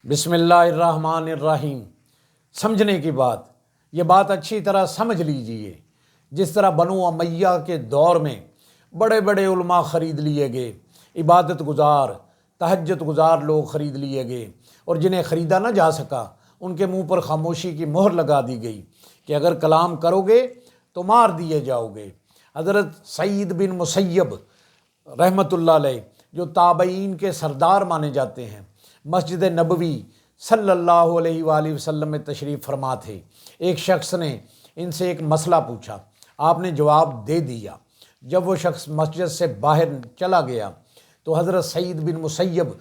بسم اللہ الرحمن الرحیم۔ سمجھنے کی بات، یہ بات اچھی طرح سمجھ لیجئے۔ جس طرح بنو امیہ کے دور میں بڑے بڑے علماء خرید لیے گئے، عبادت گزار، تہجد گزار لوگ خرید لیے گئے، اور جنہیں خریدا نہ جا سکا ان کے منہ پر خاموشی کی مہر لگا دی گئی کہ اگر کلام کرو گے تو مار دیے جاؤ گے۔ حضرت سعید بن مسیب رحمۃ اللہ علیہ، جو تابعین کے سردار مانے جاتے ہیں، مسجد نبوی صلی اللہ علیہ وآلہ وسلم میں تشریف فرما تھے۔ ایک شخص نے ان سے ایک مسئلہ پوچھا، آپ نے جواب دے دیا۔ جب وہ شخص مسجد سے باہر چلا گیا تو حضرت سعید بن مسیب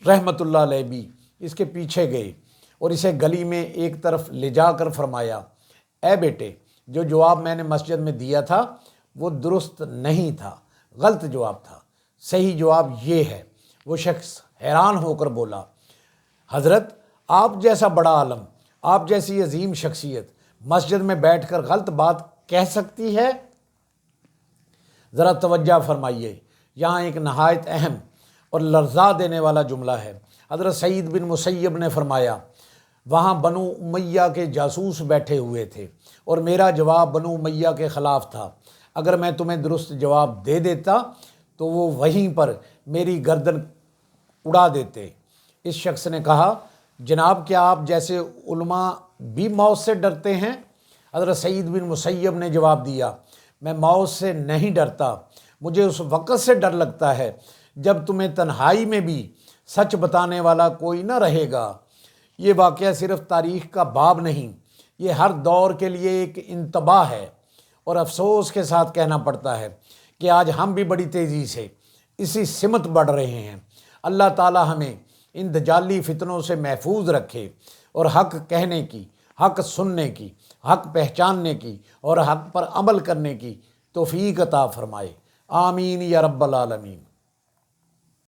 رحمۃ اللہ علیہ بھی اس کے پیچھے گئے اور اسے گلی میں ایک طرف لے جا کر فرمایا، اے بیٹے، جو جواب میں نے مسجد میں دیا تھا وہ درست نہیں تھا، غلط جواب تھا، صحیح جواب یہ ہے۔ وہ شخص حیران ہو کر بولا، حضرت، آپ جیسا بڑا عالم، آپ جیسی عظیم شخصیت مسجد میں بیٹھ کر غلط بات کہہ سکتی ہے؟ ذرا توجہ فرمائیے، یہاں ایک نہایت اہم اور لرزا دینے والا جملہ ہے۔ حضرت سعید بن مسیب نے فرمایا، وہاں بنو امیہ کے جاسوس بیٹھے ہوئے تھے اور میرا جواب بنو امیہ کے خلاف تھا۔ اگر میں تمہیں درست جواب دے دیتا تو وہ وہیں پر میری گردن اڑا دیتے۔ اس شخص نے کہا، جناب، کیا آپ جیسے علماء بھی موت سے ڈرتے ہیں؟ حضرت سعید بن مسیب نے جواب دیا، میں موت سے نہیں ڈرتا، مجھے اس وقت سے ڈر لگتا ہے جب تمہیں تنہائی میں بھی سچ بتانے والا کوئی نہ رہے گا۔ یہ واقعہ صرف تاریخ کا باب نہیں، یہ ہر دور کے لیے ایک انتباہ ہے، اور افسوس کے ساتھ کہنا پڑتا ہے کہ آج ہم بھی بڑی تیزی سے اسی سمت بڑھ رہے ہیں۔ اللہ تعالی ہمیں ان دجالی فتنوں سے محفوظ رکھے اور حق کہنے کی، حق سننے کی، حق پہچاننے کی اور حق پر عمل کرنے کی توفیق عطا فرمائے۔ آمین یا رب العالمین۔